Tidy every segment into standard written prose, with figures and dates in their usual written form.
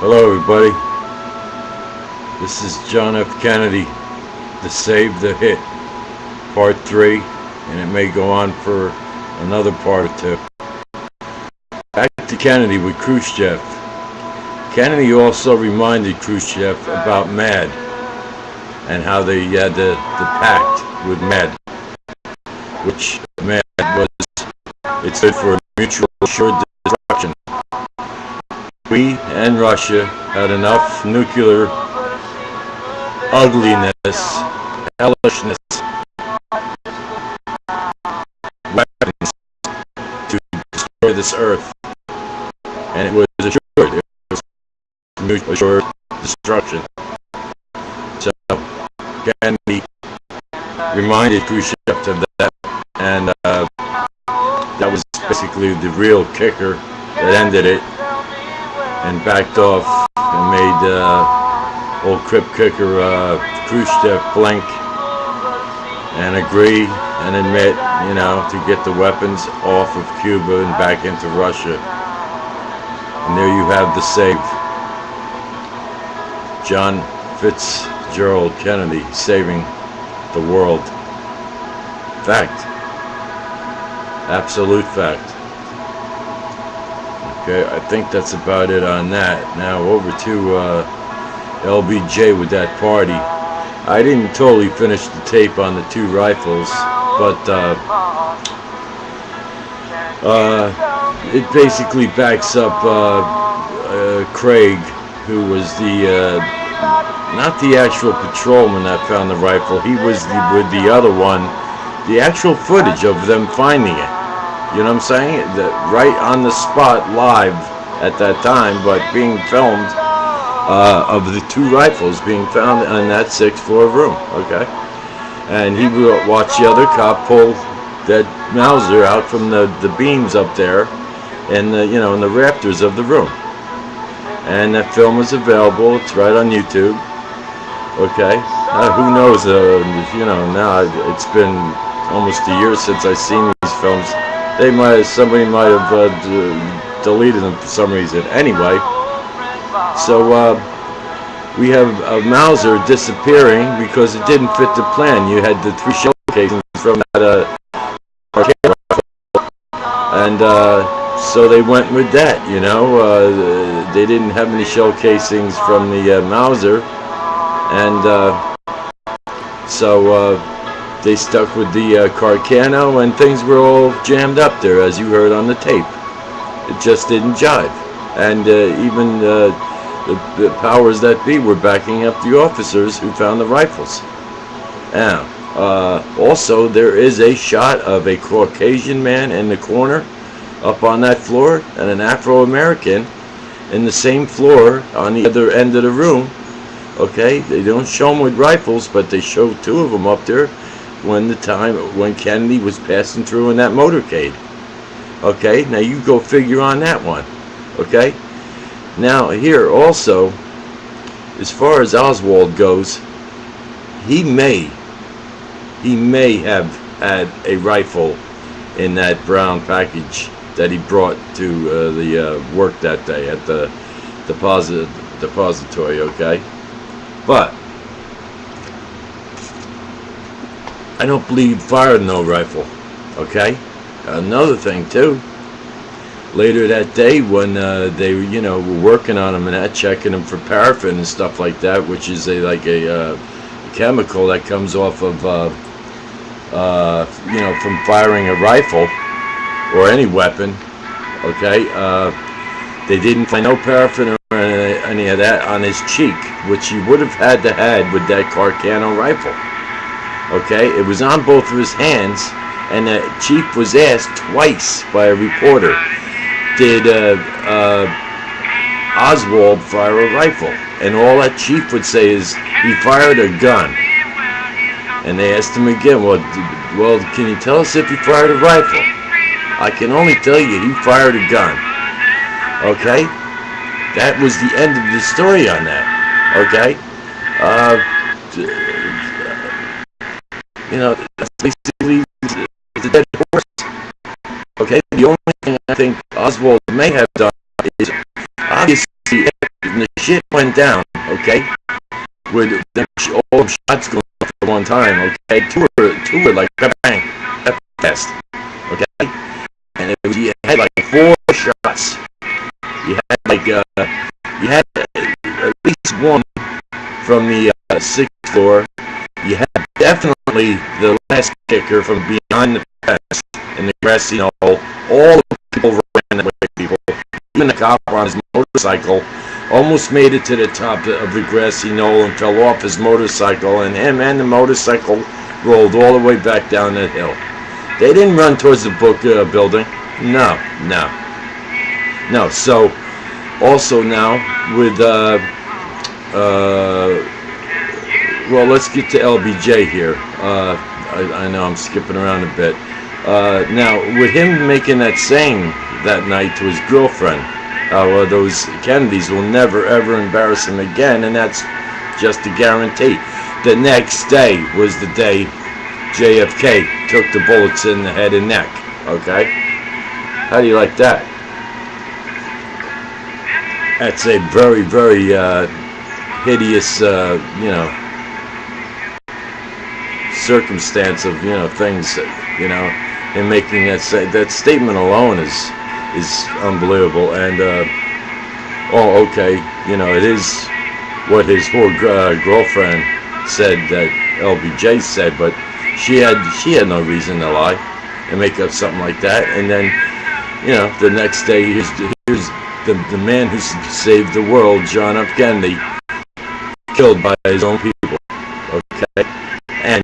Hello everybody, this is John F. Kennedy, the Save+The Part 3, and it may go on for another part or two. Back to Kennedy with Khrushchev. Kennedy also reminded Khrushchev about MAD and how they had the pact with MAD, which MAD was, it stood for Mutual Assured Destruction. We and Russia had enough nuclear ugliness, hellishness, weapons to destroy this earth, and it was assured. It was mutual assured destruction. So Kennedy reminded Khrushchev of that, and that was basically the real kicker that ended it, and backed off and made old crib kicker Khrushchev blink and agree and admit, you know, to get the weapons off of Cuba and back into Russia. And there you have the save. John Fitzgerald Kennedy saving the world. Fact. Absolute fact. Okay, I think that's about it on that. Now over to LBJ with that party. I didn't totally finish the tape on the two rifles, but it basically backs up Craig, who was the not the actual patrolman that found the rifle. He was with the other one. The actual footage of them finding it. You know what I'm saying? Right on the spot, live at that time, but being filmed, of the two rifles being found in that 6th floor room. Okay, and he watched the other cop pull that Mauser out from the beams up there, and in the rafters of the room. And that film is available. It's right on YouTube. Okay, who knows? Now it's been almost a year since I've seen these films. Somebody might have deleted them for some reason. Anyway, so we have Mauser disappearing because it didn't fit the plan. You had the 3 shell casings from that and so they went with that. They didn't have any shell casings from the Mauser, and so they stuck with the Carcano, and things were all jammed up there, as you heard on the tape. It just didn't jive. And even the powers that be were backing up the officers who found the rifles. Now, also, there is a shot of a Caucasian man in the corner up on that floor, and an Afro-American in the same floor on the other end of the room. Okay, they don't show them with rifles, but they show 2 of them up there when Kennedy was passing through in that motorcade. Okay, now you go figure on that one. Okay, now here also, as far as Oswald goes, he may have had a rifle in that brown package that he brought to the work that day at the depository. Okay, but I don't believe he fired no rifle. Okay, another thing too. Later that day, when they were working on him and that, checking him for paraffin and stuff like that, which is a chemical that comes off of from firing a rifle or any weapon. Okay, they didn't find no paraffin or any of that on his cheek, which he would have had to had with that Carcano rifle. Okay, it was on both of his hands, and the chief was asked twice by a reporter, did Oswald fire a rifle? And all that chief would say is, he fired a gun. And they asked him again, well, can you tell us if he fired a rifle? I can only tell you he fired a gun. Okay, that was the end of the story on that. Okay, that's basically the dead horse. Okay, the only thing I think Oswald may have done is obviously in the shit went down, okay, with all shots going off at one time, okay, two were like bang, test, okay, and it was, you had like 4 shots. You had like you had at least one from the 6th floor. You had definitely the last kicker from behind the fence in the grassy knoll. All the people ran away. People, even the cop on his motorcycle, almost made it to the top of the grassy knoll and fell off his motorcycle, and him and the motorcycle rolled all the way back down that hill. They didn't run towards the book building. No. So also now with well, let's get to LBJ here. I know I'm skipping around a bit. Now, with him making that saying that night to his girlfriend, well, those Kennedys will never ever embarrass him again, and that's just a guarantee. The next day was the day JFK took the bullets in the head and neck. Okay? How do you like that? That's a very, very hideous, you know, circumstance of, you know, things, you know, in making that statement alone is unbelievable. And oh, okay, you know, it is what his poor girlfriend said, that LBJ said, but she had no reason to lie and make up something like that. And then, you know, the next day, here's the man who saved the world, John F. Kennedy, killed by his own people. Okay, and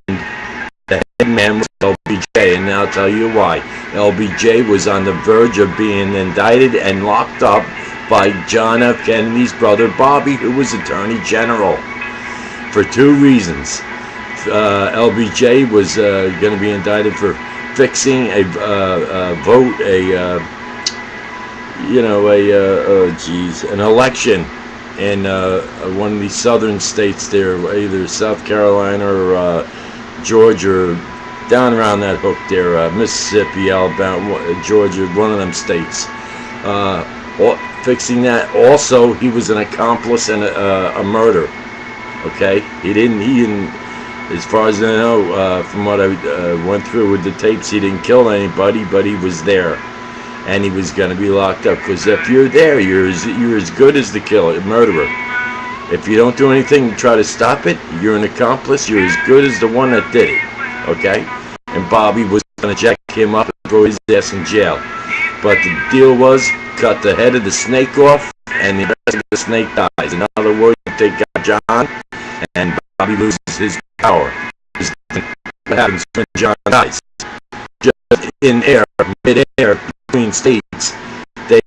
the head man was LBJ, and now I'll tell you why. LBJ was on the verge of being indicted and locked up by John F. Kennedy's brother Bobby, who was Attorney General, for 2 reasons. LBJ was going to be indicted for fixing a vote, an election in one of these southern states there, either South Carolina or Georgia, down around that hook there, Mississippi, Alabama, Georgia, one of them states. Fixing that. Also, he was an accomplice in a murder. Okay, he didn't, as far as I know, from what I went through with the tapes, he didn't kill anybody, but he was there, and he was going to be locked up. Because if you're there, you're as good as the murderer. If you don't do anything to try to stop it, you're an accomplice. You're as good as the one that did it. Okay, and Bobby was going to jack him up and throw his ass in jail. But the deal was, cut the head of the snake off, and the rest of the snake dies. In other words, they got John, and Bobby loses his power. What happens when John dies? Just in air, mid-air, between states, they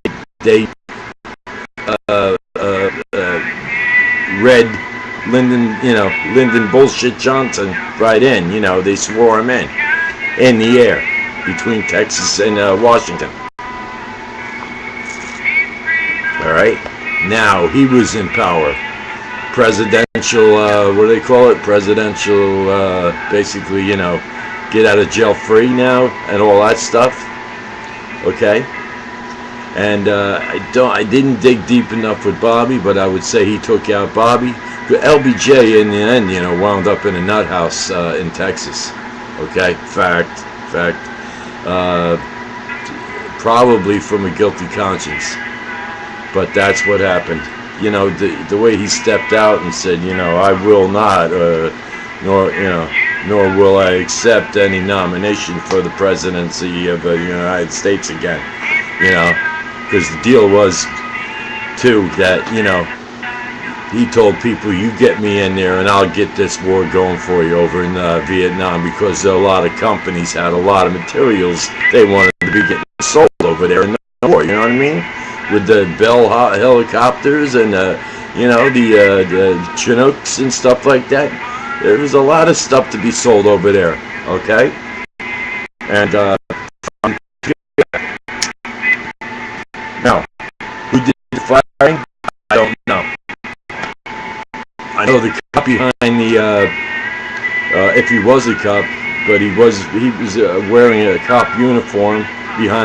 read Lyndon bullshit Johnson right in. You know, they swore him in the air between Texas and Washington. All right, now he was in power. Presidential, what do they call it? Presidential, basically, you know, get out of jail free now and all that stuff. Okay, and I didn't dig deep enough with Bobby, but I would say he took out Bobby. LBJ in the end, you know, wound up in a nut house in Texas. Okay, fact, probably from a guilty conscience. But that's what happened. You know, the way he stepped out and said, you know, I will not, nor will I accept any nomination for the presidency of the United States again. You know, because the deal was, too, that, you know, he told people, you get me in there and I'll get this war going for you over in Vietnam, because a lot of companies had a lot of materials they wanted to be getting sold over there in the war, you know what I mean? With the Bell helicopters and you know, the Chinooks and stuff like that. There was a lot of stuff to be sold over there. Okay, and now, who did the firing? I don't know. I know the cop behind the if he was a cop, but he was wearing a cop uniform behind